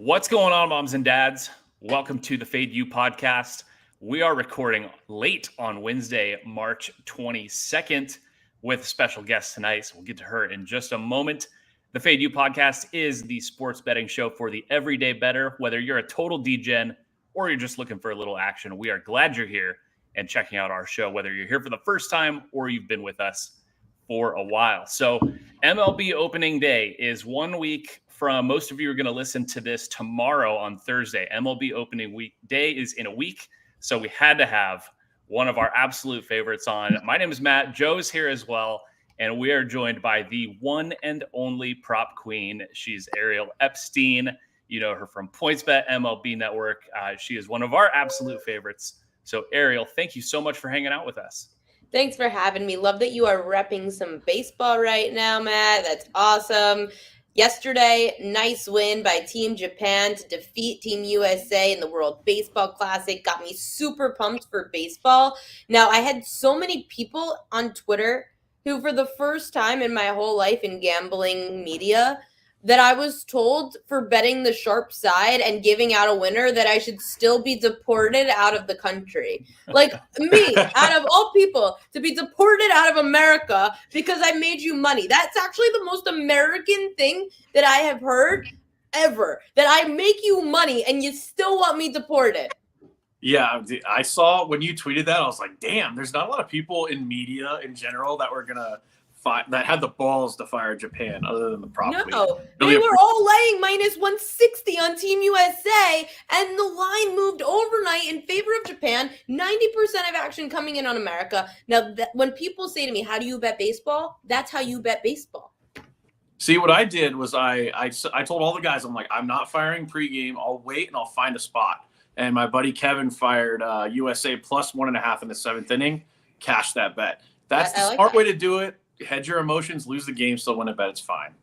What's going on, moms and dads? Welcome to the Fade You podcast. We are recording late on Wednesday, March 22nd, with a special guest tonight. So we'll get to her in just a moment. The Fade You podcast is the sports betting show for the everyday bettor. Whether you're a total degen or you're just looking for a little action, we are glad you're here and checking out our show, whether you're here for the first time or you've been with us for a while. So MLB opening day is 1 week from, most of you are going to listen to this tomorrow on Thursday. MLB opening week day is in a week. So we had to have one of our absolute favorites on. My name is Matt. Joe's here as well. And we are joined by the one and only prop queen. She's Ariel Epstein. You know her from PointsBet MLB Network. She is one of our absolute favorites. So Ariel, thank you so much for hanging out with us. Thanks for having me. Love that you are repping some baseball right now, Matt. That's awesome. Yesterday, nice win by Team Japan to defeat Team USA in the World Baseball Classic. Got me super pumped for baseball. Now, I had so many people on Twitter who, for the first time in my whole life in gambling media, that I was told for betting the sharp side and giving out a winner that I should still be deported out of the country. Like me, out of all people, to be deported out of America because I made you money. That's actually the most American thing that I have heard ever. That I make you money and you still want me deported. Yeah, I saw when you tweeted that, I was like, damn, there's not a lot of people in media in general that were going to that had the balls to fire Japan other than the prop. No, they were all laying minus 160 on Team USA, and the line moved overnight in favor of Japan. 90% of action coming in on America. Now, when people say to me, how do you bet baseball? That's how you bet baseball. See, what I did was I told all the guys, I'm like, I'm not firing pregame. I'll wait and I'll find a spot. And my buddy Kevin fired USA plus 1.5 in the 7th inning. Cashed that bet. That's the smart way to do it. Hedge your emotions, lose the game, still win a bet. It's fine.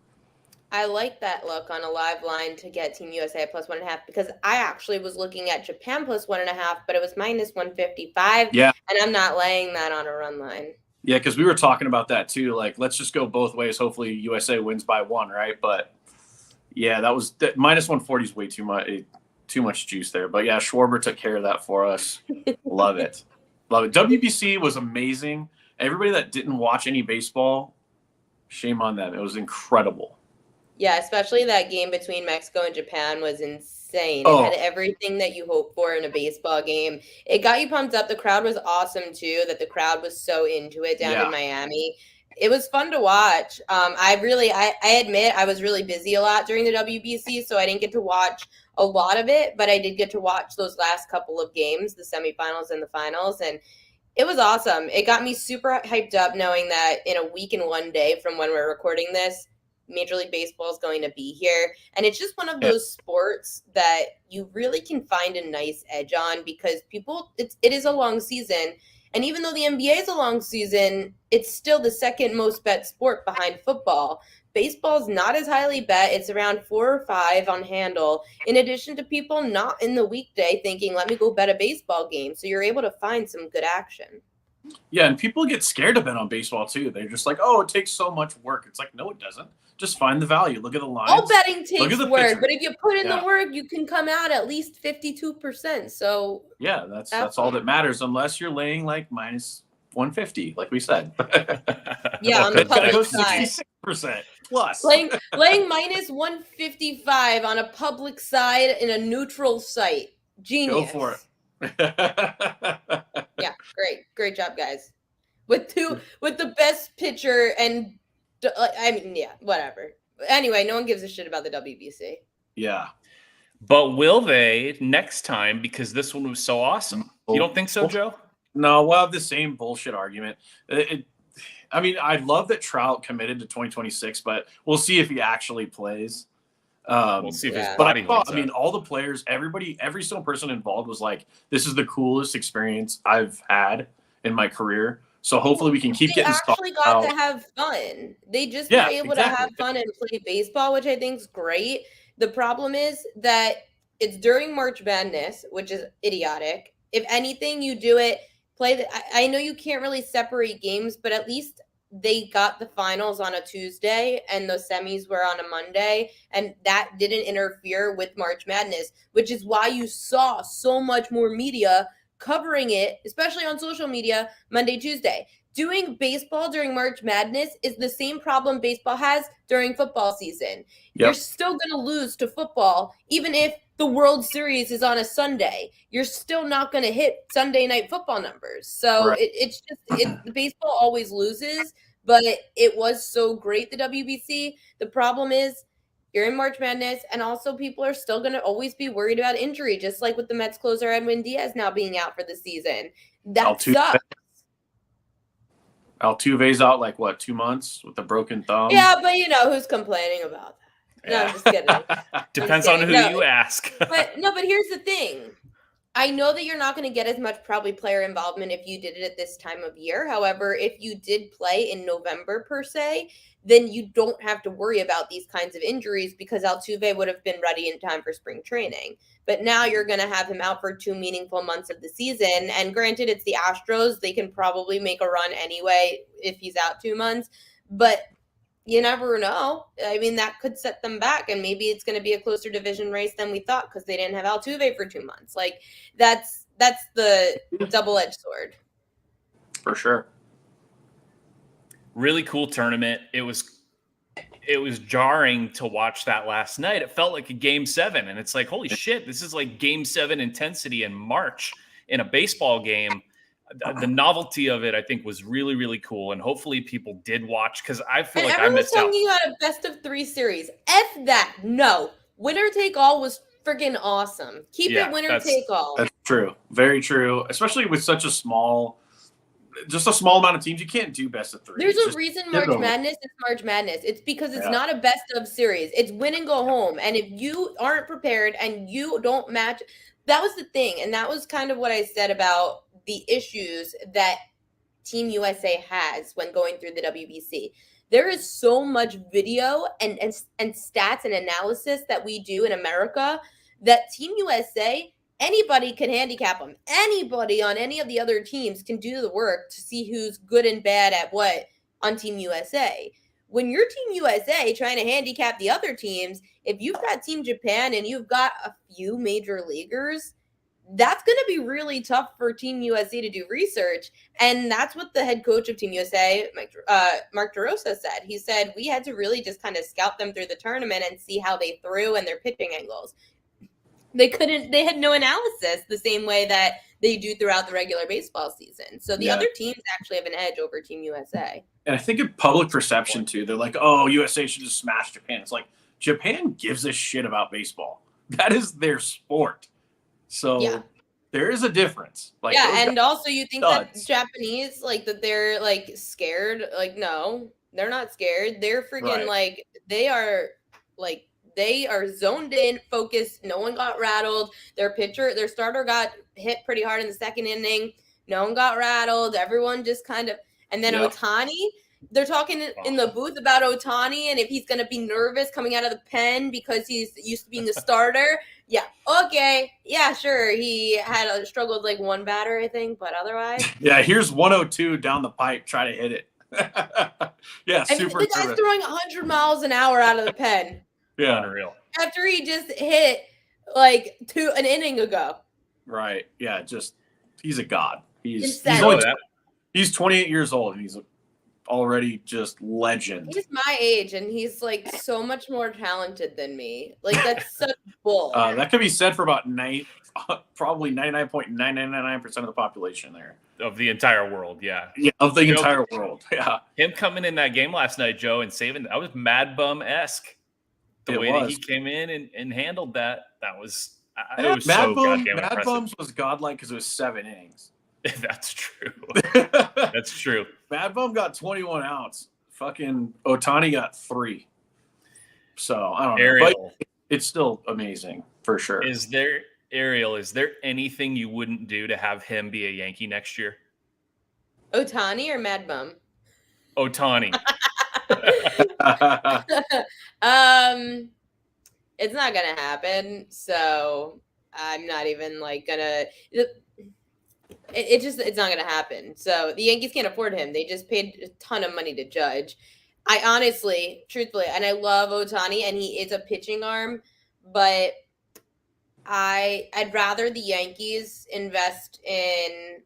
I like that look on a live line to get Team USA plus 1.5 because I actually was looking at Japan plus 1.5, but it was minus 155. Yeah. And I'm not laying that on a run line. Yeah, because we were talking about that too. Like, let's just go both ways. Hopefully USA wins by 1, right? But yeah, that minus 140 is way too much juice there. But yeah, Schwarber took care of that for us. Love it. Love it. WBC was amazing. Everybody that didn't watch any baseball, shame on them. It was incredible. Yeah, especially that game between Mexico and Japan was insane. It had everything that you hope for in a baseball game. It got you pumped up. The crowd was awesome, too, that the crowd was so into it down in Miami. It was fun to watch. I admit I was really busy a lot during the WBC, so I didn't get to watch a lot of it, but I did get to watch those last couple of games, the semifinals and the finals, and it was awesome. It got me super hyped up knowing that in a week and 1 day from when we're recording this, Major League Baseball is going to be here. And it's just one of those sports that you really can find a nice edge on because it is a long season. And even though the NBA is a long season, it's still the second most bet sport behind football. Baseball's not as highly bet. It's around 4 or 5 on handle, in addition to people not in the weekday thinking, let me go bet a baseball game. So you're able to find some good action. Yeah, and people get scared to bet on baseball, too. They're just like, oh, it takes so much work. It's like, no, it doesn't. Just find the value. Look at the lines. All betting takes work, but if you put in the work, you can come out at least 52%. So yeah, that's all that matters, unless you're laying like minus 150, like we said. Yeah, on the public side. 66% plus. Laying minus 155 on a public side in a neutral site. Genius. Go for it. Yeah, great job, guys. With the best pitcher and whatever. Anyway, no one gives a shit about the WBC. Yeah. But will they next time, because this one was so awesome? You don't think so, Joe? No, we'll have the same bullshit argument. I love that Trout committed to 2026, but we'll see if he actually plays. We'll see if his body holds up. All the players, every single person involved was like, this is the coolest experience I've had in my career. So hopefully we can keep getting stuff. They actually got to have fun. They just were able to have fun and play baseball, which I think is great. The problem is that it's during March Madness, which is idiotic. If anything, you do it, I know you can't really separate games, but at least they got the finals on a Tuesday and the semis were on a Monday, and that didn't interfere with March Madness, which is why you saw so much more media covering it, especially on social media, Monday, Tuesday. Doing baseball during March Madness is the same problem baseball has during football season. You're still going to lose to football, even if the World Series is on a Sunday. You're still not going to hit Sunday night football numbers. So it's just baseball always loses, but it was so great, the WBC. The problem is you're in March Madness, and also people are still going to always be worried about injury, just like with the Mets closer Edwin Diaz now being out for the season. That sucks. Altuve's out like, what, 2 months with a broken thumb? Yeah, but who's complaining about that? No, I'm just kidding. Depends on who you ask. but here's the thing. I know that you're not going to get as much probably player involvement if you did it at this time of year. However, if you did play in November per se, then you don't have to worry about these kinds of injuries because Altuve would have been ready in time for spring training. But now you're going to have him out for 2 meaningful months of the season. And granted, it's the Astros. They can probably make a run anyway if he's out 2 months. But you never know. I mean, that could set them back, and maybe it's going to be a closer division race than we thought because they didn't have Altuve for 2 months. Like, that's the double-edged sword. For sure. Really cool tournament. It was jarring to watch that last night. It felt like a Game 7, and it's like, holy shit, this is like Game 7 intensity in March in a baseball game. The novelty of it, I think, was really, really cool, and hopefully people did watch because I feel like I missed out. Everyone's talking about a best-of-3 series. F that. No. Winner take all was freaking awesome. Keep it winner take all. That's true. Very true. Especially with such a small amount of teams, you can't do best-of-3. There's a reason March Madness is March Madness. It's because it's not a best-of series. It's win and go home, and if you aren't prepared and you don't match, that was the thing, and that was kind of what I said about the issues that Team USA has when going through the WBC. There is so much video and stats and analysis that we do in America that Team USA, anybody can handicap them. Anybody on any of the other teams can do the work to see who's good and bad at what on Team USA. When you're Team USA trying to handicap the other teams, if you've got Team Japan and you've got a few major leaguers, that's going to be really tough for Team USA to do research. And that's what the head coach of Team USA, Mark DeRosa, said. He said, we had to really just kind of scout them through the tournament and see how they threw and their pitching angles. They had no analysis the same way that they do throughout the regular baseball season. So the other teams actually have an edge over Team USA. And I think in public perception too, they're like, oh, USA should just smash Japan. It's like, Japan gives a shit about baseball. That is their sport. So there is a difference. Like, and also you think that Japanese, like, that they're like scared. Like, no, they're not scared. They're freaking they are zoned in, focused. No one got rattled. Their starter got hit pretty hard in the second inning. No one got rattled. Everyone just kind of, and then Ohtani, they're talking in the booth about Ohtani and if he's going to be nervous coming out of the pen because he's used to being a starter. Yeah. Okay. Yeah, sure. He had struggled like one batter, I think, but otherwise. Yeah. Here's 102 down the pipe. Try to hit it. Super. The guy's throwing 100 miles an hour out of the pen. Yeah. Unreal. After he just hit like an inning ago. Right. Yeah. He's a god. He's 28 years old and he's already just legend. He's my age and he's like so much more talented than me. Like, that's such bull. That could be said for about probably 99.999% of the population there. Of the entire world, yeah. Yeah, of the entire world, yeah. Him coming in that game last night, Joe, and saving, that was Mad Bum-esque. The way that he came in and handled that was it was so goddamn impressive. Mad Bums was godlike because it was 7 innings. That's true. That's true. Mad Bum got 21 outs. Fucking Ohtani got 3. So I don't know. Ariel, but it's still amazing for sure. Is there anything you wouldn't do to have him be a Yankee next year? Ohtani or Mad Bum? Ohtani. It's not gonna happen. So I'm not even like gonna. It's not going to happen. So the Yankees can't afford him. They just paid a ton of money to Judge. I honestly, truthfully, and I love Ohtani, and he is a pitching arm, but I'd rather the Yankees invest in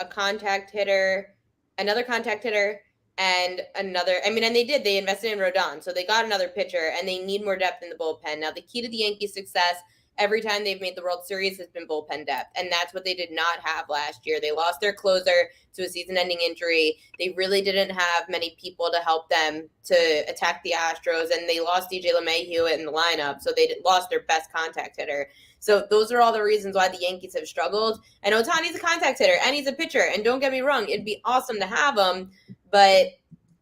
a contact hitter, another contact hitter, and another. I mean, and they did. They invested in Rodon, so they got another pitcher, and they need more depth in the bullpen. Now, the key to the Yankees' success every time they've made the World Series has been bullpen depth, and that's what they did not have last year. They lost their closer to a season-ending injury. They really didn't have many people to help them to attack the Astros, and they lost DJ LeMahieu in the lineup, so they lost their best contact hitter. So those are all the reasons why the Yankees have struggled. And Ohtani's a contact hitter, and he's a pitcher. And don't get me wrong, it'd be awesome to have him, but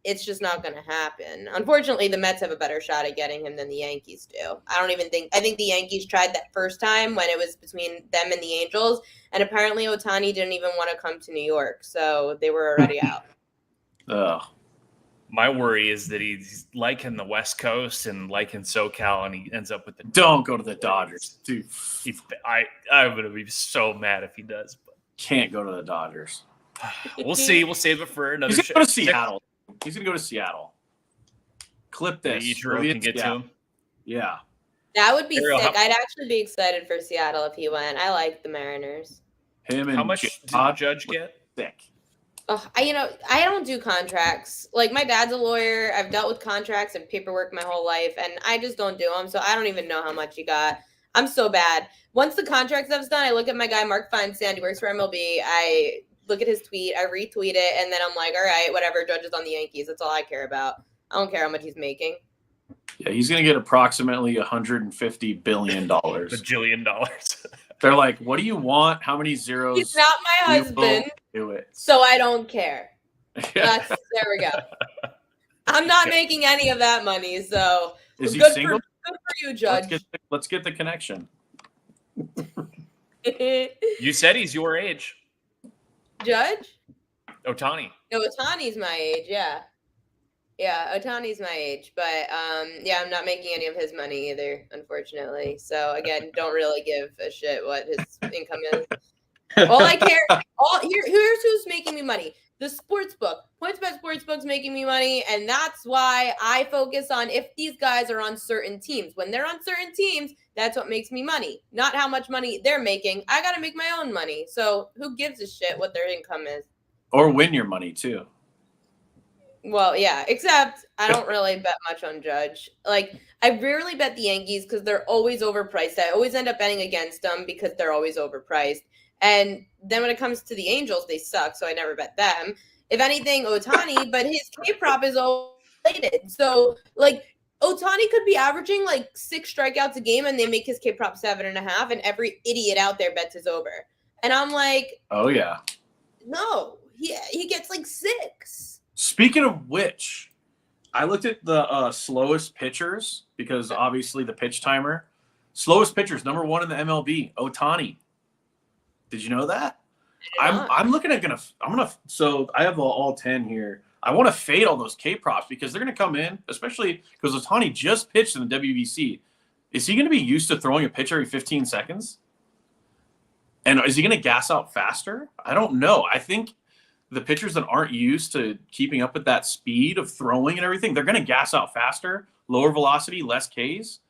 it's just not going to happen. Unfortunately, the Mets have a better shot at getting him than the Yankees do. I think the Yankees tried that first time when it was between them and the Angels, and apparently Ohtani didn't even want to come to New York, so they were already out. Ugh. My worry is that he's liking the West Coast and liking SoCal, and he ends up with the. Don't go to the Dodgers, dude. I'm gonna be so mad if he does. But can't go to the Dodgers. We'll see. We'll save it for another. He's gonna go to Seattle. He's gonna go to Seattle. Clip this. Ichiro can get to him. Yeah, that would be Ariel, sick. I'd actually be excited for Seattle if he went. I like the Mariners. Him and how much did Judge get? Sick. I don't do contracts. Like, my dad's a lawyer. I've dealt with contracts and paperwork my whole life, and I just don't do them. So I don't even know how much he got. I'm so bad. Once the contract stuff's done, I look at my guy, Mark Feinstein. He works for MLB. I look at his tweet. I retweet it, and then I'm like, all right, whatever. Judge is on the Yankees. That's all I care about. I don't care how much he's making. Yeah, he's going to get approximately $150 billion. $1 billion. They're like, what do you want? How many zeros? He's not my husband. Do it. So I don't care. There we go. I'm not making any of that money. So is he good single? Good for you, Judge. Let's get the connection. You said he's your age. Judge? Ohtani. No, Ohtani's my age, yeah. Yeah, Ohtani's my age, but yeah, I'm not making any of his money either, unfortunately. So again, don't really give a shit what his income is. All I care, here's who's making me money. The sports book. PointsBet Sportsbook's making me money, and that's why I focus on if these guys are on certain teams. When they're on certain teams, that's what makes me money, not how much money they're making. I got to make my own money. So who gives a shit what their income is? Or win your money, too. Well, yeah, except I don't really bet much on Judge. Like, I rarely bet the Yankees because they're always overpriced. I always end up betting against them because they're always overpriced. And then when it comes to the Angels, they suck, so I never bet them. If anything, Ohtani, but his K-prop is overrated. So, like, Ohtani could be averaging, like, 6 strikeouts a game, and they make his K-prop 7.5, and every idiot out there bets his over. And I'm like, oh, yeah. No, he gets, like, 6. Speaking of which, I looked at the slowest pitchers because obviously the pitch timer. Slowest pitchers, number 1 in the MLB, Ohtani. Did you know that? I'm looking at so I have all 10 here. I want to fade all those K props because they're going to come in, especially because Ohtani just pitched in the WBC. Is he going to be used to throwing a pitch every 15 seconds? And is he going to gas out faster? I don't know. I think the pitchers that aren't used to keeping up with that speed of throwing and everything, they're going to gas out faster, lower velocity, less Ks.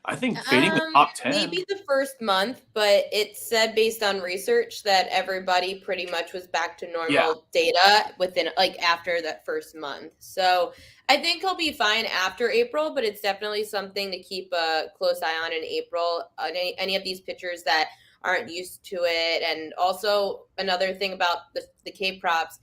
I think fading the top 10. Maybe the first month, but it said based on research that everybody pretty much was back to normal data within, like, after that first month. So I think he'll be fine after April, but it's definitely something to keep a close eye on in April. Any of these pitchers that aren't used to it. And also another thing about the K props,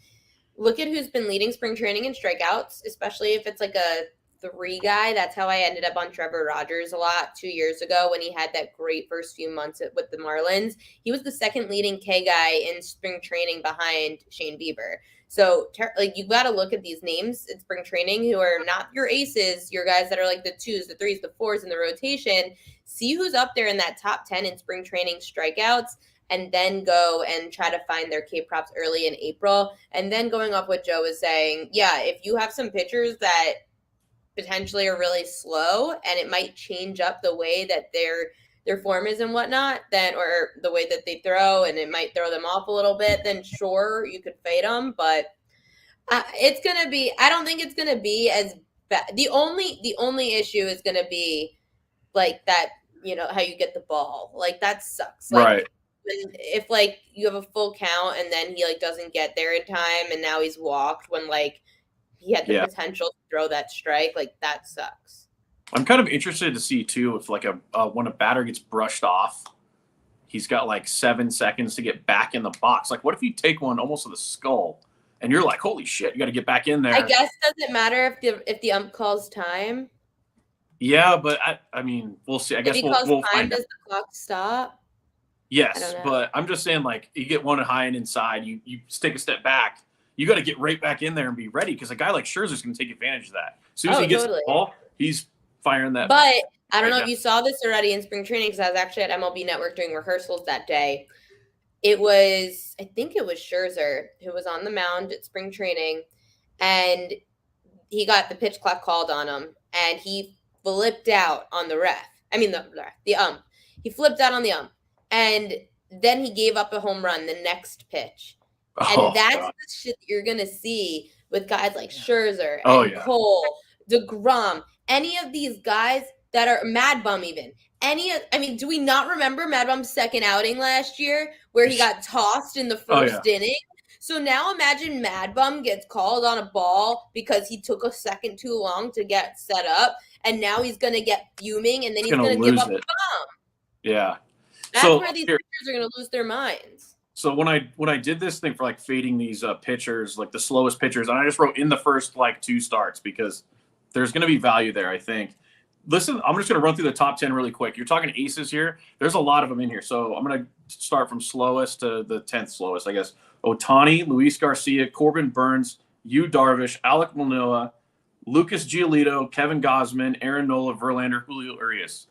look at who's been leading spring training in strikeouts, especially if it's like a 3 guy. That's how I ended up on Trevor Rogers a lot 2 years ago when he had that great first few months with the Marlins. He was the second leading K guy in spring training behind Shane Bieber. So, like, you got to look at these names in spring training who are not your aces, your guys that are like the 2s, the 3s, the 4s in the rotation. See who's up there in that top 10 in spring training strikeouts, and then go and try to find their K-props early in April. And then going off what Joe was saying, yeah, if you have some pitchers that potentially are really slow and it might change up the way that they're their form is and whatnot, then, or the way that they throw, and it might throw them off a little bit, then sure, you could fade them. But it's going to be, I don't think it's going to be as bad. The only issue is going to be like that, how you get the ball. Like that sucks. Like, right. If like you have a full count and then he like doesn't get there in time and now he's walked when like he had the potential to throw that strike, like that sucks. I'm kind of interested to see too if like when a batter gets brushed off, he's got like 7 seconds to get back in the box. Like what if you take one almost to the skull and you're like, holy shit, you got to get back in there. I guess does it matter if the ump calls time? Yeah, but I mean, we'll see. I guess we'll find out. Does the clock stop? Yes, but I'm just saying, like, you get one high and inside, you take a step back, you got to get right back in there and be ready because a guy like Scherzer's going to take advantage of that. As soon as he gets the ball, he's firing that. But I don't know if you saw this already in spring training because I was actually at MLB Network doing rehearsals that day. I think it was Scherzer who was on the mound at spring training, and he got the pitch clock called on him, and he flipped out on the ref. I mean, the ump. He flipped out on the ump. And then he gave up a home run the next pitch. And that's the shit that you're going to see with guys like Scherzer and Cole, DeGrom, any of these guys that are Mad Bum even. Do we not remember Mad Bum's second outing last year where he got tossed in the first inning? So now imagine Mad Bum gets called on a ball because he took a second too long to get set up, and now he's going to get fuming, and then he's going to give up a bomb. Yeah. That's where these pitchers are going to lose their minds. So when I did this thing for like fading these pitchers, like the slowest pitchers, and I just wrote in the first like 2 starts because there's going to be value there, I think. Listen, I'm just going to run through the top 10 really quick. You're talking aces here. There's a lot of them in here. So I'm going to start from slowest to the 10th slowest, I guess. Ohtani, Luis Garcia, Corbin Burns, Yu Darvish, Alek Manoah, Lucas Giolito, Kevin Gausman, Aaron Nola, Verlander, Julio Urias.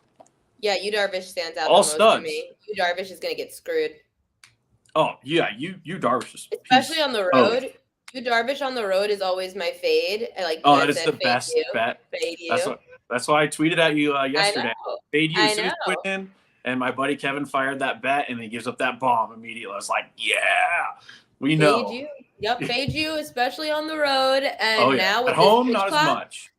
Yeah, Yu Darvish stands out all the most studs. to me. Yu Darvish is going to get screwed. Oh, yeah, Yu Darvish is especially on the road. Yu Darvish on the road is always my fade. That is the best bet. Fade you. That's why I tweeted at you yesterday. Fade you as soon as you went in, and my buddy Kevin fired that bet, and he gives up that bomb immediately. I was like, yeah, we know. Fade you. Yep, fade you, especially on the road. And now with at home, not clock, as much.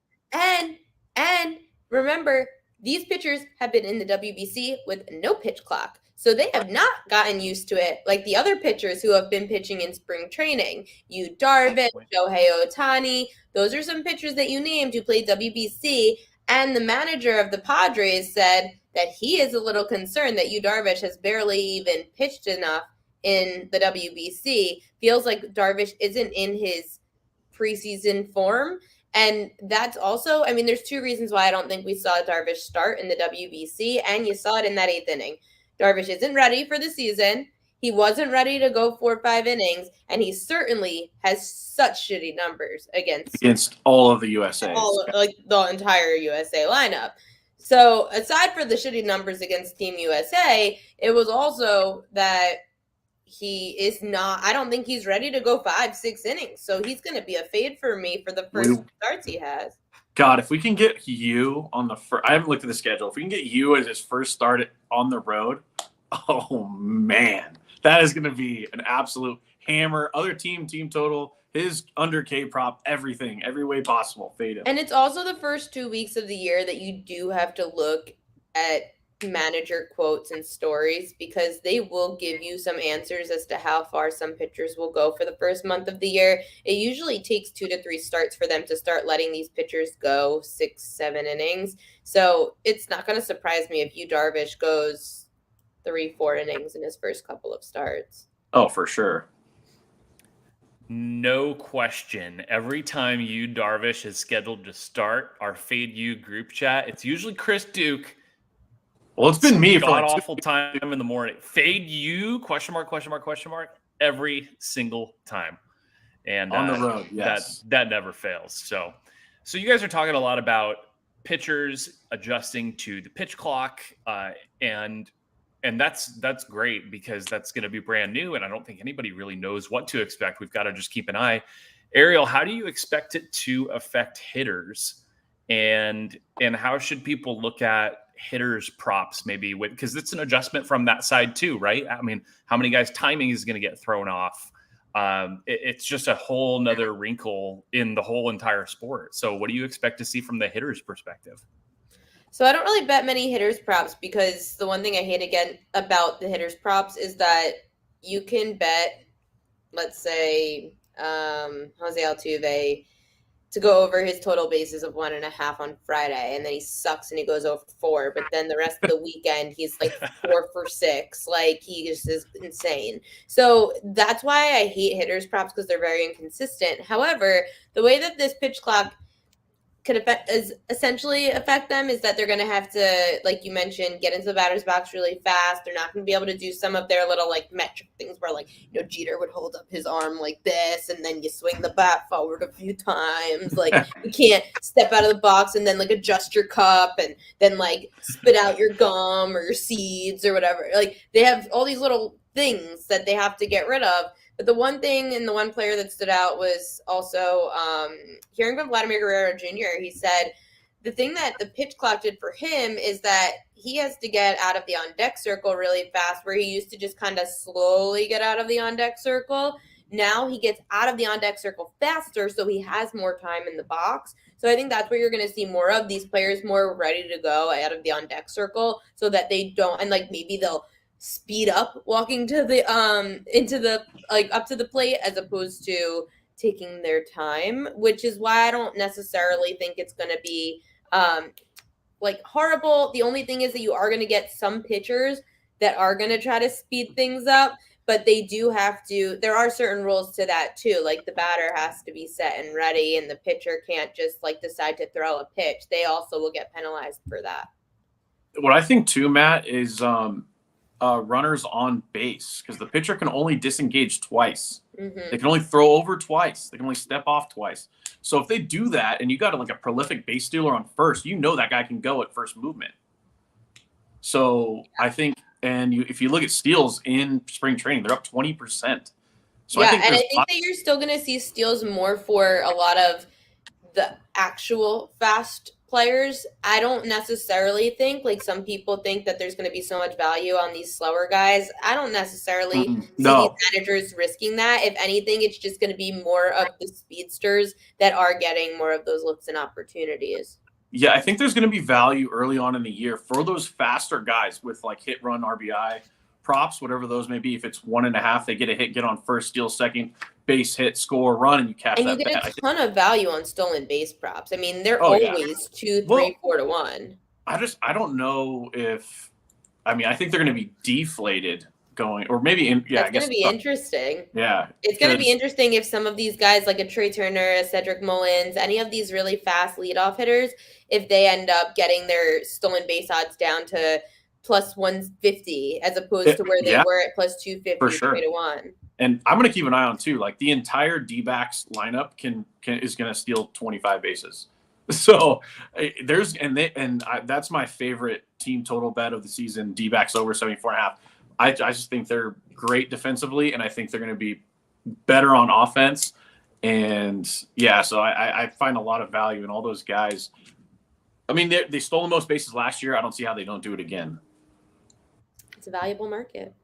And remember, these pitchers have been in the WBC with no pitch clock. So they have not gotten used to it like the other pitchers who have been pitching in spring training. Yu Darvish, Shohei Ohtani. Those are some pitchers that you named who played WBC. And the manager of the Padres said that he is a little concerned that Yu Darvish has barely even pitched enough in the WBC. Feels like Darvish isn't in his preseason form. And that's also, there's 2 reasons why I don't think we saw Darvish start in the WBC, and you saw it in that 8th inning. Darvish isn't ready for the season. He wasn't ready to go 4 or 5 innings, and he certainly has such shitty numbers against all of the USA. The entire USA lineup. So aside for the shitty numbers against Team USA, it was also that he is not, I don't think he's ready to go 5-6 innings. So he's going to be a fade for me for the first starts he has. God, if we can get Yu on the first, I haven't looked at the schedule. If we can get Yu as his first start on the road, oh man, that is going to be an absolute hammer. Other team total, his under K prop, everything, every way possible. Fade him. And it's also the first 2 weeks of the year that you do have to look at manager quotes and stories because they will give you some answers as to how far some pitchers will go for the first month of the year. It usually takes 2 to 3 starts for them to start letting these pitchers go 6-7 innings. So it's not going to surprise me if Yu Darvish goes 3-4 innings in his first couple of starts. Oh, for sure. No question. Every time Yu Darvish is scheduled to start our Fade You group chat, it's usually Chris Duke. Well, it's been me for like awful time in the morning. Fade you? ? Every single time, and on the road, yes, that never fails. So you guys are talking a lot about pitchers adjusting to the pitch clock, and that's great because that's going to be brand new, and I don't think anybody really knows what to expect. We've got to just keep an eye. Ariel, how do you expect it to affect hitters, and how should people look at hitters props maybe because it's an adjustment from that side too, right? I mean, how many guys timing is going to get thrown off? It's just a whole nother wrinkle in the whole entire sport. So what do you expect to see from the hitters perspective? So I don't really bet many hitters props because the one thing I hate again about the hitters props is that you can bet, let's say, Jose Altuve to go over his total bases of 1.5 on Friday, and then he sucks and he goes over 4. But then the rest of the weekend, he's like 4 for 6. Like, he just is insane. So that's why I hate hitters props, because they're very inconsistent. However, the way that this pitch clock could essentially affect them is that they're going to have to, like you mentioned, get into the batter's box really fast. They're not going to be able to do some of their little like metric things where, like, you know, Jeter would hold up his arm like this and then you swing the bat forward a few times. Like, you can't step out of the box and then like adjust your cup and then like spit out your gum or your seeds or whatever. Like, they have all these little things that they have to get rid of. But the one thing and the one player that stood out was also hearing from Vladimir Guerrero Jr. He said the thing that the pitch clock did for him is that he has to get out of the on-deck circle really fast, where he used to just kind of slowly get out of the on-deck circle. Now he gets out of the on-deck circle faster, so he has more time in the box. So I think that's where you're going to see more of these players more ready to go out of the on-deck circle, so that they don't, and like maybe they'll speed up walking to the into the like up to the plate as opposed to taking their time, which is why I don't necessarily think it's going to be like horrible. The only thing is that you are going to get some pitchers that are going to try to speed things up, but they do have to, there are certain rules to that too. Like, the batter has to be set and ready, and the pitcher can't just like decide to throw a pitch. They also will get penalized for that. What I think too, Matt, is runners on base, because the pitcher can only disengage twice. Mm-hmm. They can only throw over twice. They can only step off twice. So if they do that and you got like a prolific base stealer on first, you know that guy can go at first movement. So I think, and if you look at steals in spring training, they're up 20%. So yeah, I think and I think that you're still going to see steals more for a lot of the actual fast players. I don't necessarily think, like some people think, that there's going to be so much value on these slower guys. I don't necessarily see these managers risking that. If anything, it's just going to be more of the speedsters that are getting more of those looks and opportunities. Yeah, I think there's going to be value early on in the year for those faster guys with like hit, run, RBI props, whatever those may be. If it's 1.5, they get a hit, get on first, steal second, base hit, score, run, and you catch that. And you get a ton of value on stolen base props. I mean, they're always 2, 3, well, 4 to 1. I don't know if, I mean, I think they're going to be deflated going, or maybe I guess it's going to be interesting. Yeah, it's going to be interesting if some of these guys, like a Trey Turner, a Cedric Mullins, any of these really fast leadoff hitters, if they end up getting their stolen base odds down to plus 150 as opposed to where they were at plus 250 for sure. 3 to 1. And I'm going to keep an eye on too. Like, the entire D-backs lineup is going to steal 25 bases. So that's my favorite team total bet of the season. D-backs over 74.5. I just think they're great defensively, and I think they're going to be better on offense. And yeah, so I find a lot of value in all those guys. I mean, they stole the most bases last year. I don't see how they don't do it again. It's a valuable market.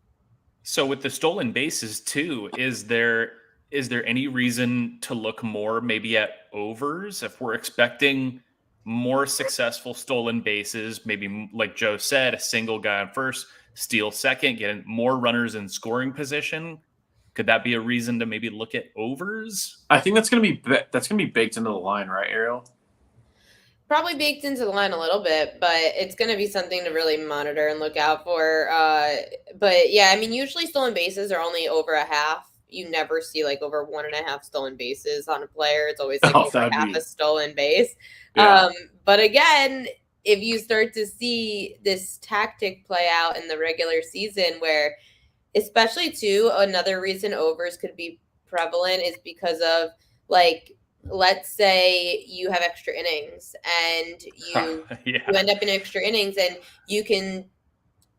So with the stolen bases too, is there any reason to look more maybe at overs if we're expecting more successful stolen bases? Maybe like Joe said, a single guy on first, steal second, getting more runners in scoring position. Could that be a reason to maybe look at overs? I think that's going to be baked into the line, right, Ariel? Probably baked into the line a little bit, but it's going to be something to really monitor and look out for. But yeah, I mean, usually stolen bases are only over a half. You never see like over 1.5 stolen bases on a player. It's always like over half a stolen base. Yeah. But again, if you start to see this tactic play out in the regular season, where especially too, another reason overs could be prevalent is because of, like, let's say you have extra innings and you end up in extra innings and you can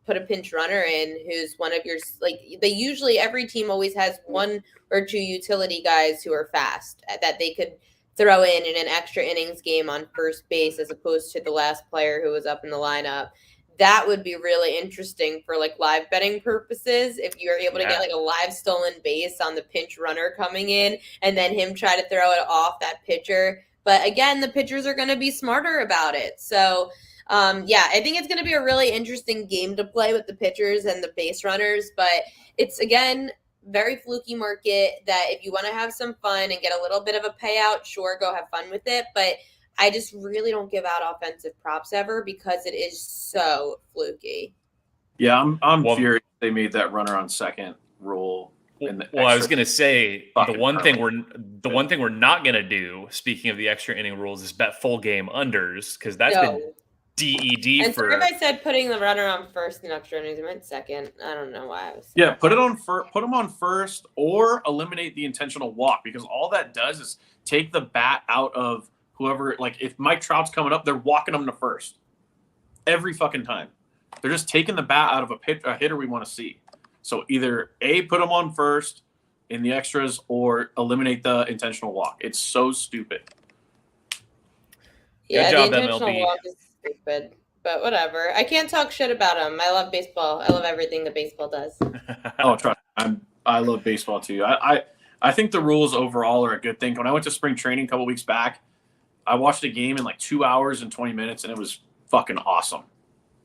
put a pinch runner in who's one of your, like, every team always has 1 or 2 utility guys who are fast that they could throw in an extra innings game on first base as opposed to the last player who was up in the lineup. That would be really interesting for like live betting purposes. If you're able to get like a live stolen base on the pinch runner coming in and then him try to throw it off that pitcher. But again, the pitchers are going to be smarter about it. So I think it's going to be a really interesting game to play with the pitchers and the base runners. But it's, again, very fluky market that if you want to have some fun and get a little bit of a payout, sure, go have fun with it. But I just really don't give out offensive props ever because it is so fluky. Yeah, I'm furious they made that runner on second rule. I was gonna say the one thing we're not gonna do. Speaking of the extra inning rules, is bet full game unders because that's been DED and for. And if I said putting the runner on first in extra innings, I meant second. I don't know why I was. Yeah, put them on first or eliminate the intentional walk because all that does is take the bat out of whoever. Like if Mike Trout's coming up, they're walking him to first every fucking time. They're just taking the bat out of a hitter we want to see. So either A, put them on first in the extras or eliminate the intentional walk. It's so stupid. Yeah, the intentional walk is stupid, but whatever. I can't talk shit about them. I love baseball. I love everything that baseball does. Oh, trust me. I love baseball too. I think the rules overall are a good thing. When I went to spring training a couple weeks back, I watched a game in like 2 hours and 20 minutes, and it was fucking awesome.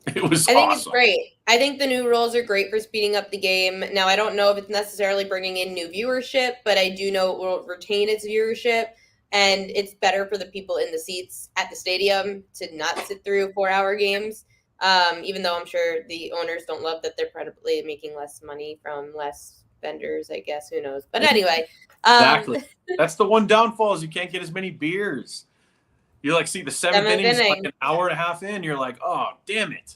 It was awesome. I think it's great. I think the new rules are great for speeding up the game. Now, I don't know if it's necessarily bringing in new viewership, but I do know it will retain its viewership, and it's better for the people in the seats at the stadium to not sit through 4-hour games, even though I'm sure the owners don't love that they're probably making less money from less vendors, I guess. Who knows? But anyway. Exactly. That's the one downfall is you can't get as many beers. You like see the seventh inning is like an hour and a half in. You're like, oh, damn it.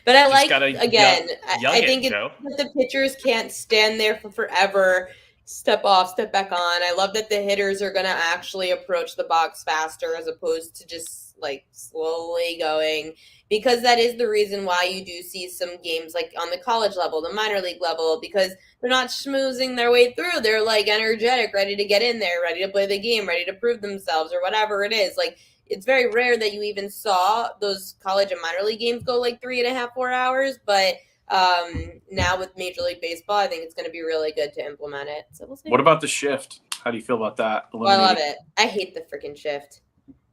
But I like, again, I think that the pitchers can't stand there for forever, step off, step back on. I love that the hitters are going to actually approach the box faster as opposed to just like slowly going, because that is the reason why you do see some games like on the college level, the minor league level, because they're not schmoozing their way through. They're like energetic, ready to get in there, ready to play the game, ready to prove themselves or whatever it is. Like, it's very rare that you even saw those college and minor league games go like 3.5, 4 hours. But now with Major League Baseball, I think it's going to be really good to implement it. So we'll see. What about the shift? How do you feel about that? Well, I love it. I hate the freaking shift.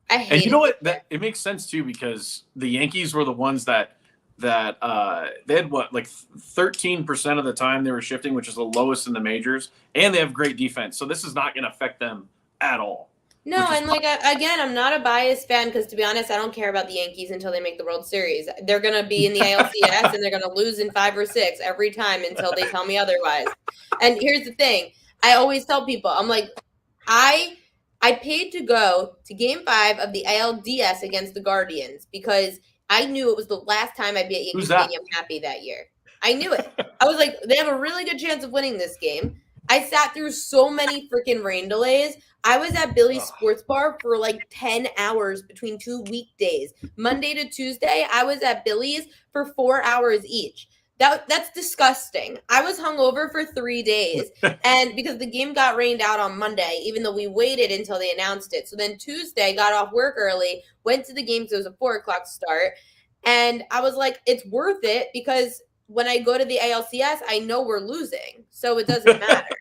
And you know what? It makes sense too because the Yankees were the ones that they had what, like 13% of the time they were shifting, which is the lowest in the majors, and they have great defense. So this is not going to affect them at all. No, and like again, I'm not a biased fan because to be honest, I don't care about the Yankees until they make the World Series. They're going to be in the ALCS and they're going to lose in 5 or 6 every time until they tell me otherwise. And here's the thing. I always tell people, I'm like, I paid to go to Game 5 of the ALDS against the Guardians because I knew it was the last time I'd be at Yankee Stadium happy that year. I knew it. I was like, they have a really good chance of winning this game. I sat through so many freaking rain delays. I was at Billy's Sports Bar for like 10 hours between 2 weekdays. Monday to Tuesday, I was at Billy's for 4 hours each. That's disgusting. I was hungover for 3 days, and because the game got rained out on Monday, even though we waited until they announced it. So then Tuesday, got off work early, went to the game because it was a 4 o'clock start, and I was like, it's worth it because when I go to the ALCS, I know we're losing, so it doesn't matter.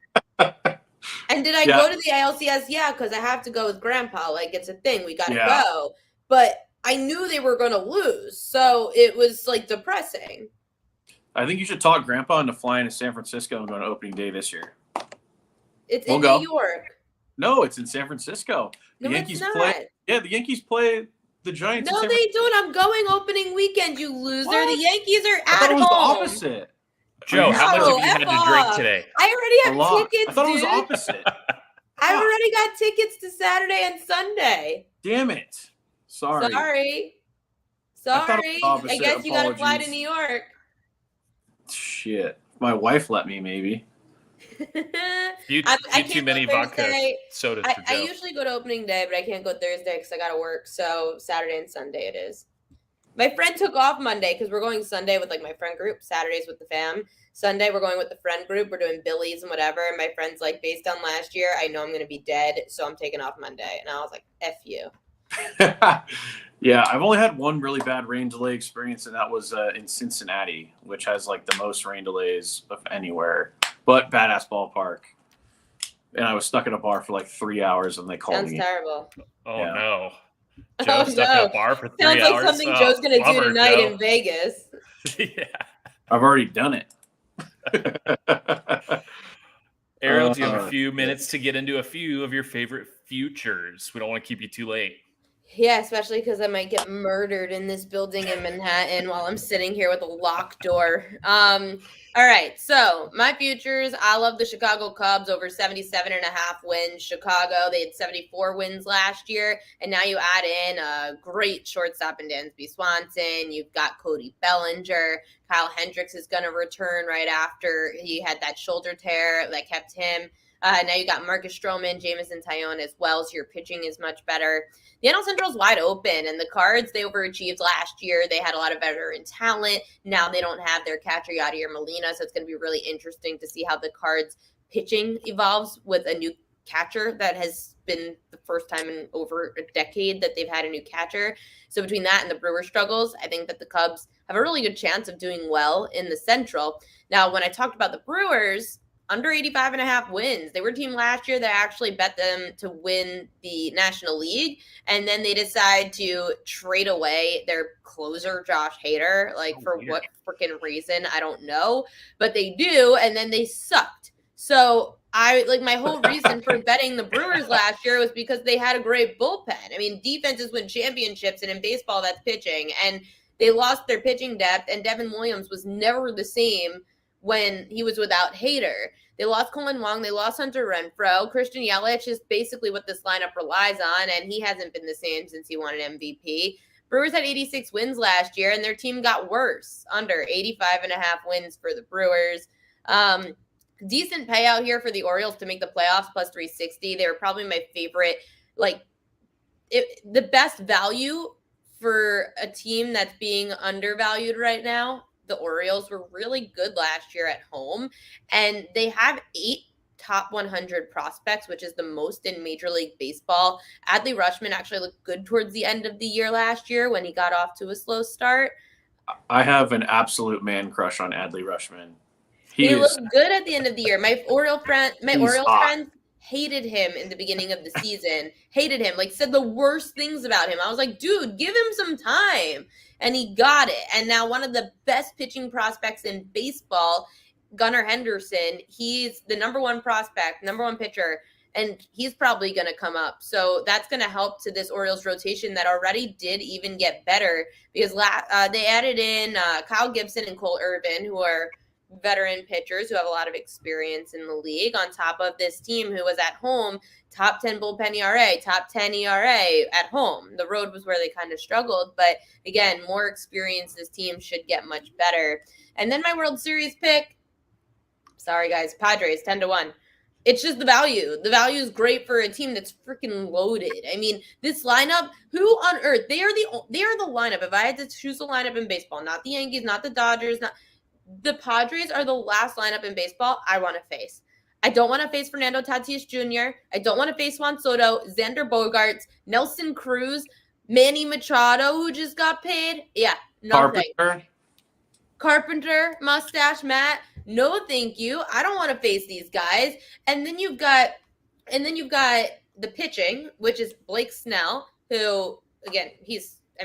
And did I go to the ALCS? Yeah, because I have to go with Grandpa. Like, it's a thing. We got to go. But I knew they were going to lose, so it was like depressing. I think you should talk Grandpa into flying to San Francisco and going to opening day this year. It's in New York. No, it's in San Francisco. The Yankees it's not. The Yankees play the Giants. No, they don't. I'm going opening weekend, you loser. What? The Yankees are at home. It was the opposite. Joe, how much have you had to drink today? I already have tickets, I thought it was opposite. I already got tickets to Saturday and Sunday. Damn it. Sorry. I guess you got to fly to New York. Shit. My wife let me, maybe. you too many vodka sodas for Joe. I usually go to opening day, but I can't go Thursday because I got to work. So Saturday and Sunday it is. My friend took off Monday because we're going Sunday with like my friend group, Saturdays with the fam. Sunday we're going with the friend group. We're doing Billy's and whatever. And my friend's like, based on last year, I know I'm going to be dead, so I'm taking off Monday. And I was like, F you. Yeah, I've only had one really bad rain delay experience, and that was in Cincinnati, which has like the most rain delays of anywhere, but badass ballpark. And I was stuck in a bar for like 3 hours, and they called me. Sounds terrible. Oh, Yeah. no. Joe stuck in a bar for 3 Sounds hours. like something Joe's going to do bummer, tonight Joe. in Vegas. Yeah. I've already done it. Ariel, do you have a few minutes to get into a few of your favorite futures? We don't want to keep you too late. Yeah, especially because I might get murdered in this building in Manhattan while I'm sitting here with a locked door. All right, so my futures, I love the Chicago Cubs over 77.5 wins. Chicago, they had 74 wins last year, and now you add in a great shortstop in Dansby Swanson. You've got Cody Bellinger. Kyle Hendricks is going to return right after he had that shoulder tear that kept him. Now you got Marcus Stroman, Jameson Taillon as well, so your pitching is much better. The NL Central is wide open, and the Cards, they overachieved last year. They had a lot of veteran talent. Now they don't have their catcher, Yadier Molina, so it's going to be really interesting to see how the Cards pitching evolves with a new catcher. That has been the first time in over a decade that they've had a new catcher. So between that and the Brewers' struggles, I think that the Cubs have a really good chance of doing well in the Central. Now, when I talked about the Brewers, under 85.5 wins. They were a team last year that actually bet them to win the National League, and then they decide to trade away their closer, Josh Hader, for weird. what freaking reason, I don't know, but they do, and then they sucked. So my whole reason for betting the Brewers last year was because they had a great bullpen. I mean, defenses win championships, and in baseball, that's pitching, and they lost their pitching depth, and Devin Williams was never the same when he was without Hader. They lost Colin Wong. They lost Hunter Renfroe. Christian Yelich is basically what this lineup relies on, and he hasn't been the same since he won an MVP. Brewers had 86 wins last year, and their team got worse, under 85.5 wins for the Brewers. Decent payout here for the Orioles to make the playoffs, plus 360. They were probably my favorite, the best value for a team that's being undervalued right now. The Orioles were really good last year at home, and they have 8 top 100 prospects, which is the most in Major League Baseball. Adley Rutschman actually looked good towards the end of the year last year when he got off to a slow start. I have an absolute man crush on Adley Rutschman. He looked good at the end of the year. My Orioles friends hated him in the beginning of the season. Hated him, said the worst things about him. I was like, dude, give him some time. And he got it. And now one of the best pitching prospects in baseball, Gunnar Henderson, he's the number one prospect, number one pitcher, and he's probably going to come up. So that's going to help to this Orioles rotation that already did even get better because they added in Kyle Gibson and Cole Irvin, who are veteran pitchers who have a lot of experience in the league, on top of this team who was at home, top 10 bullpen ERA, top 10 ERA at home. The road was where they kind of struggled, but again, more experience, this team should get much better. And then my World Series pick, sorry guys, Padres 10-1. It's just the value. The value is great for a team that's freaking loaded. I mean, this lineup, who on earth, they are the lineup. If I had to choose a lineup in baseball, not the Yankees, not the Dodgers, the Padres are the last lineup in baseball I want to face. I don't want to face Fernando Tatis Jr. I don't want to face Juan Soto, Xander Bogaerts, Nelson Cruz, Manny Machado, who just got paid. Yeah, no Carpenter, Mustache Matt. No, thank you. I don't want to face these guys. And then you've got the pitching, which is Blake Snell, who again, he's a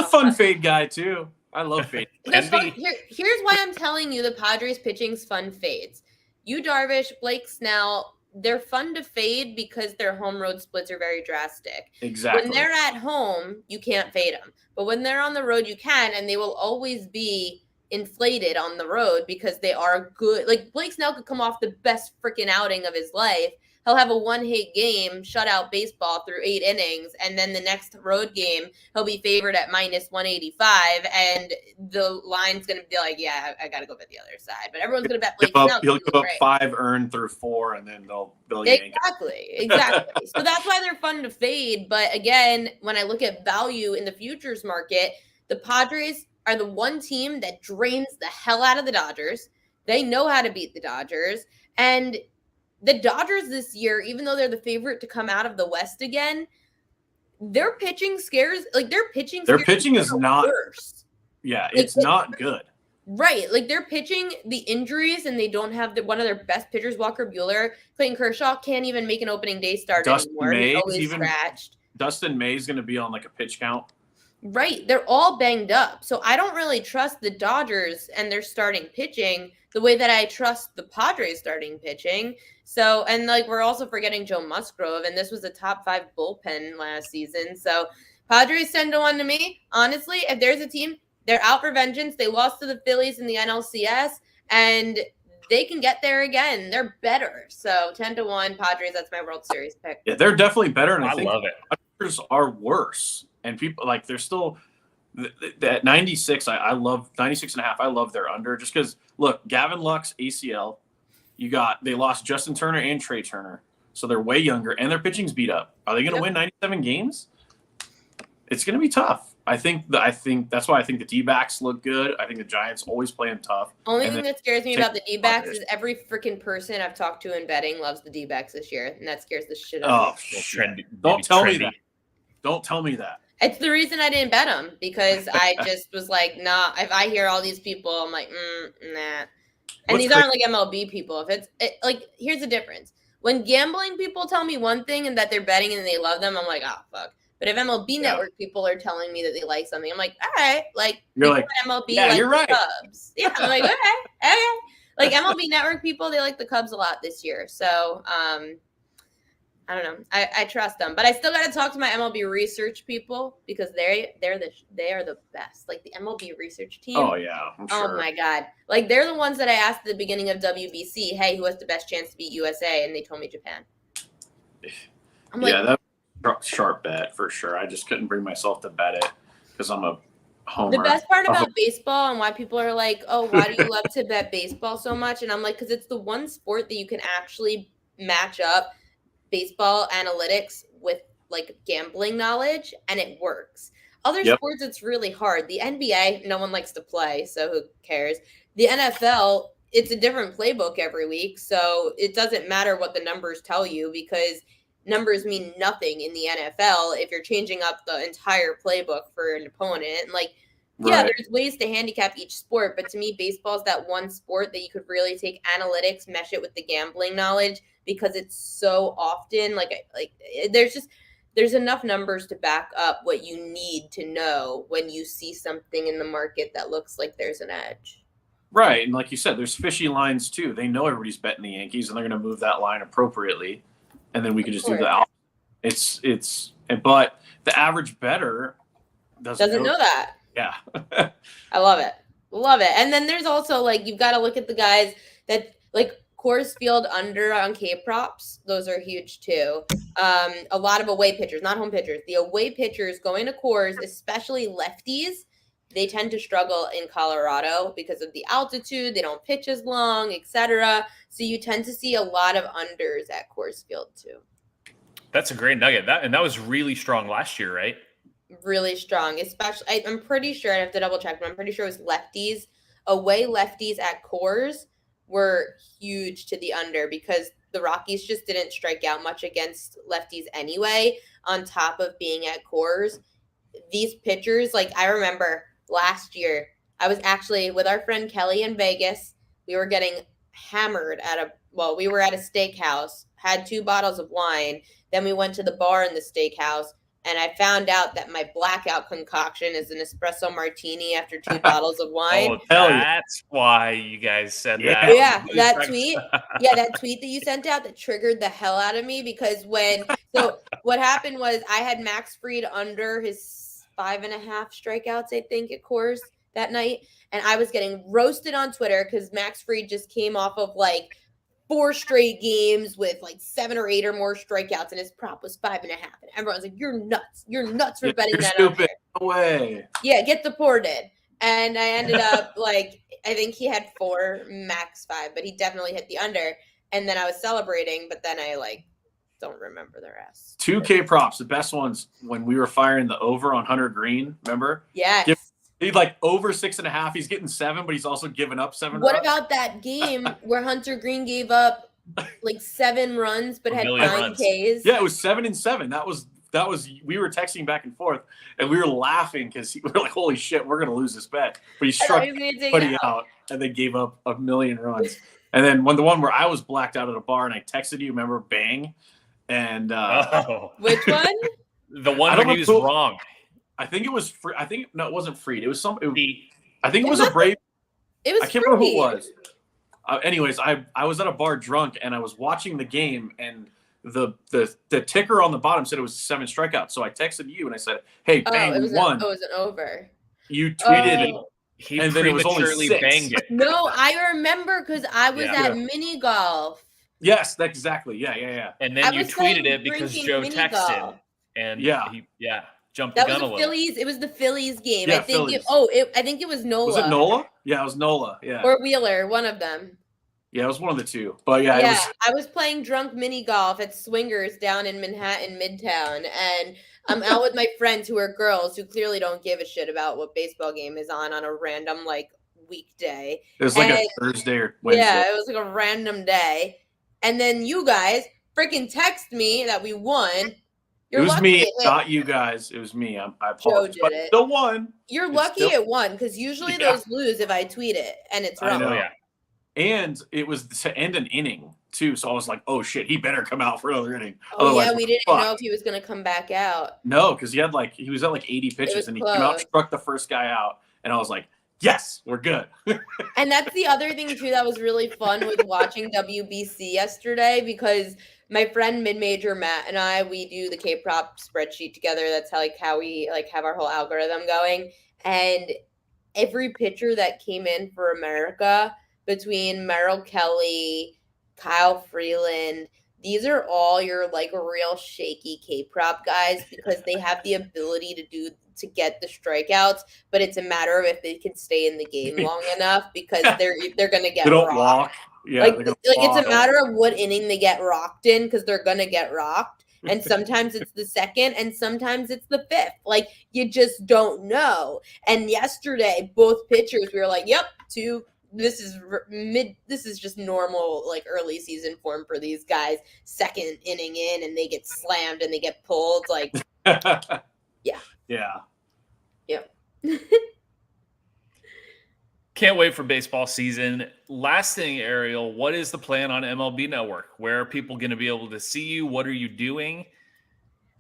fun fade guy too. I love fade. Here's why I'm telling you the Padres pitching's fun fades. Yu Darvish, Blake Snell, they're fun to fade because their home road splits are very drastic. Exactly. When they're at home, you can't fade them. But when they're on the road, you can, and they will always be inflated on the road because they are good. Blake Snell could come off the best freaking outing of his life, he'll have a one-hit game, shutout baseball through 8 innings, and then the next road game, he'll be favored at minus 185, and the line's going to be like, yeah, I got to go bet the other side. But everyone's going to bet Blake Snell. He'll give up 5 earned through 4, and then they'll yank it. Exactly. So that's why they're fun to fade. But again, when I look at value in the futures market, the Padres are the one team that drains the hell out of the Dodgers. They know how to beat the Dodgers. And the Dodgers this year, even though they're the favorite to come out of the West again, their pitching scares. Like their pitching is not worse. Yeah, it's not good. Right. Like they're pitching the injuries and they don't have one of their best pitchers, Walker Buehler. Clayton Kershaw can't even make an opening day start anymore. He's always scratched. Dustin May's going to be on like a pitch count. Right. They're all banged up. So I don't really trust the Dodgers and their starting pitching the way that I trust the Padres starting pitching. So, and like we're also forgetting Joe Musgrove, and this was a top 5 bullpen last season. So Padres 10-1 to me. Honestly, if there's a team, they're out for vengeance. They lost to the Phillies in the NLCS, and they can get there again. They're better. So 10-1 Padres. That's my World Series pick. Yeah, they're definitely better, and I think love it. Padres are worse. And people like they're still at 96. I love 96.5. I love their under just because look, Gavin Lux ACL. They lost Justin Turner and Trey Turner, so they're way younger and their pitching's beat up. Are they going to win 97 games? It's going to be tough. I think that's why I think the D-backs look good. I think the Giants always play them tough. Only thing that scares me about the D-backs is every freaking person I've talked to in betting loves the D-backs this year, and that scares the shit out of me. Don't tell me that. Don't tell me that. It's the reason I didn't bet them because I just was like, nah. If I hear all these people, I'm like, nah. And these aren't like MLB people. Like, here's the difference. When gambling people tell me one thing and that they're betting and they love them, I'm like, oh fuck. But if MLB Network people are telling me that they like something, I'm like, all right. Like, you're like MLB, yeah, like you're right. Cubs. Yeah, I'm like, okay. Like MLB Network people, they like the Cubs a lot this year. So, I don't know. I trust them, but I still got to talk to my MLB research people because they are the best. Like the MLB research team. Oh yeah. I'm sure. Oh my god. Like they're the ones that I asked at the beginning of WBC, hey, who has the best chance to beat USA? And they told me Japan. I'm like, that's a sharp bet for sure. I just couldn't bring myself to bet it because I'm a homer. The best part about baseball and why people are like, oh, why do you love to bet baseball so much? And I'm like, because it's the one sport that you can actually match up baseball analytics with like gambling knowledge, and it works. Other sports, it's really hard. The NBA, no one likes to play, so who cares? The NFL, it's a different playbook every week, so it doesn't matter what the numbers tell you because numbers mean nothing in the NFL if you're changing up the entire playbook for an opponent. And like, yeah, there's ways to handicap each sport, but to me, baseball is that one sport that you could really take analytics, mesh it with the gambling knowledge, because it's so often like there's enough numbers to back up what you need to know when you see something in the market that looks like there's an edge. Right. And like you said, there's fishy lines too. They know everybody's betting the Yankees and they're going to move that line appropriately. And then we can just do the but the average bettor doesn't know that. Yeah. I love it. Love it. And then there's also like, you've got to look at the guys that like Coors Field under on K props. Those are huge too. A lot of away pitchers, not home pitchers. The away pitchers going to Coors, especially lefties, they tend to struggle in Colorado because of the altitude. They don't pitch as long, etc. So you tend to see a lot of unders at Coors Field too. That's a great nugget. That was really strong last year, right? Really strong, especially. I'm pretty sure I have to double check, but I'm pretty sure it was lefties. Away lefties at Coors were huge to the under because the Rockies just didn't strike out much against lefties anyway. On top of being at Coors, these pitchers, like I remember last year, I was actually with our friend Kelly in Vegas. We were getting hammered we were at a steakhouse, had 2 bottles of wine. Then we went to the bar in the steakhouse. And I found out that my blackout concoction is an espresso martini after 2 bottles of wine. Oh, that's why you guys said that. Yeah, that tweet. Yeah, that tweet that you sent out that triggered the hell out of me because what happened was I had Max Fried under his 5.5 strikeouts, I think, at Coors that night. And I was getting roasted on Twitter because Max Fried just came off of like 4 straight games with like 7 or 8 or more strikeouts, and his prop was 5.5. And everyone's like, "You're nuts! You're nuts for betting that stupid. under." No way. Yeah, get deported. And I ended up I think he had 4, max 5, but he definitely hit the under. And then I was celebrating, but then I don't remember the rest. 2K props, the best ones when we were firing the over on Hunter Green. Remember? Yes. He's over 6.5. He's getting 7, but he's also giving up 7. What runs. about that game where Hunter Green gave up 7 runs but had 9 Ks? Yeah, it was 7 and 7. That was we were texting back and forth and we were laughing because we were like, holy shit, we're gonna lose this bet. But he struck everybody out and they gave up a million runs. And then the one where I was blacked out at a bar and I texted you, remember, bang. And which one? The one where he was wrong. I think it was free. No, it wasn't Freed. It was I think it was a Brave. It was. I can't remember who it was. Anyways, I was at a bar drunk and I was watching the game and the ticker on the bottom said it was 7 strikeouts. So I texted you and I said, "Hey, bang, we won." It was an over. You tweeted it. He and then it was only 6. Banged it. No, I remember because I was at mini golf. Yes, that's exactly. Yeah. And then you tweeted it because Joe texted, and he jumped the gun a little. It was the Phillies game. Yeah, I think. I think it was Nola. Was it Nola? Yeah, it was Nola. Yeah. Or Wheeler, one of them. Yeah, it was one of the two. But I was playing drunk mini golf at Swingers down in Manhattan Midtown, and I'm out with my friends who are girls who clearly don't give a shit about what baseball game is on a random weekday. It was a Thursday or Wednesday. Yeah, it was a random day. And then you guys freaking text me that we won. It was me, not you guys. It was me. I apologize. But it still won. You're lucky it won because usually those lose if I tweet it and it's wrong. I know. Yeah. And it was to end an inning too, so I was like, "Oh shit, he better come out for another inning." Oh yeah, we didn't know if he was going to come back out. No, because he was at 80 pitches and he came out, struck the first guy out, and I was like, "Yes, we're good." And that's the other thing too that was really fun with watching WBC yesterday because my friend mid-major Matt and we do the K-prop spreadsheet together. That's how we have our whole algorithm going, and every pitcher that came in for America. Between Merrill Kelly, Kyle Freeland, these are all your real shaky K-prop guys because they have the ability to get the strikeouts, but it's a matter of if they can stay in the game long enough because they're gonna get. They don't walk. Yeah, it's a matter of what inning they get rocked in because they're gonna get rocked, and sometimes it's the second, and sometimes it's the 5th. You just don't know. And yesterday, both pitchers, we were like, "Yep, 2." This is just normal early season form for these guys. Second inning in and they get slammed and they get pulled yeah. Can't wait for baseball season. Last thing, Ariel, what is the plan on MLB Network? Where are people going to be able to see you? What are you doing?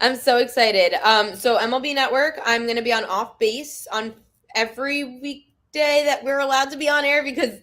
I'm so excited. So MLB Network, I'm going to be on Off Base on every weekday that we're allowed to be on air because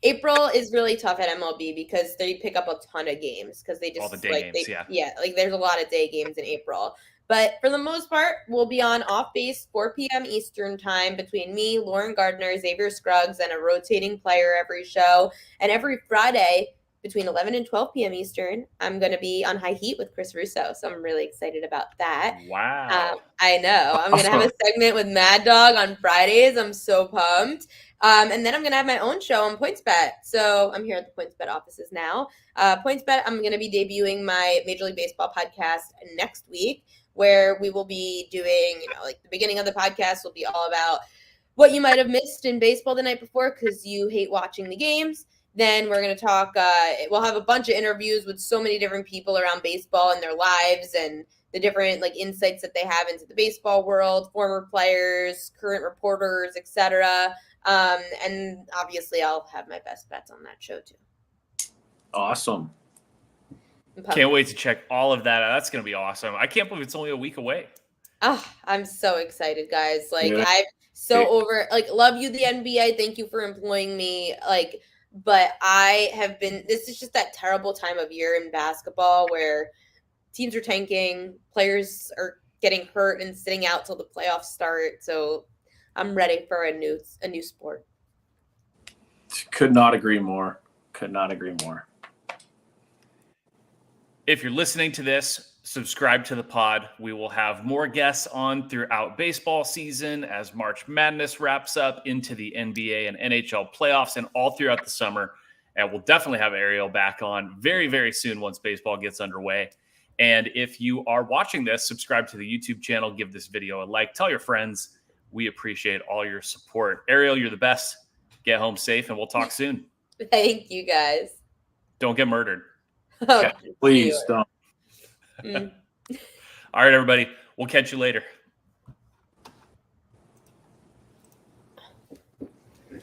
April is really tough at MLB because they pick up a ton of games because they just all the day games, there's a lot of day games in April. But for the most part, we'll be on Off Base 4 p.m. Eastern time between me, Lauren Gardner, Xavier Scruggs, and a rotating player every show. And every Friday between 11 and 12 p.m. Eastern, I'm going to be on High Heat with Chris Russo. So I'm really excited about that. Wow. I know. I'm going to have a segment with Mad Dog on Fridays. I'm so pumped. And then I'm going to have my own show on PointsBet. So I'm here at the PointsBet offices now. PointsBet, I'm going to be debuting my Major League Baseball podcast next week, where we will be doing, the beginning of the podcast will be all about what you might have missed in baseball the night before because you hate watching the games. Then we're going to talk, we'll have a bunch of interviews with so many different people around baseball and their lives and the different insights that they have into the baseball world, former players, current reporters, etc. And obviously I'll have my best bets on that show too. Awesome. Can't wait to check all of that out. That's going to be awesome. I can't believe it's only a week away. Oh, I'm so excited, guys. I'm so over, love you, the NBA. Thank you for employing me. But this is just that terrible time of year in basketball where teams are tanking, players are getting hurt and sitting out till the playoffs start. So I'm ready for a new sport. Could not agree more. If you're listening to this, subscribe to the pod. We will have more guests on throughout baseball season as March Madness wraps up into the NBA and NHL playoffs and all throughout the summer. And we'll definitely have Ariel back on very, very soon once baseball gets underway. And if you are watching this, subscribe to the YouTube channel, give this video a like, tell your friends. We appreciate all your support. Ariel, you're the best. Get home safe, and we'll talk soon. Thank you, guys. Don't get murdered. Okay, please don't. All right, everybody. We'll catch you later.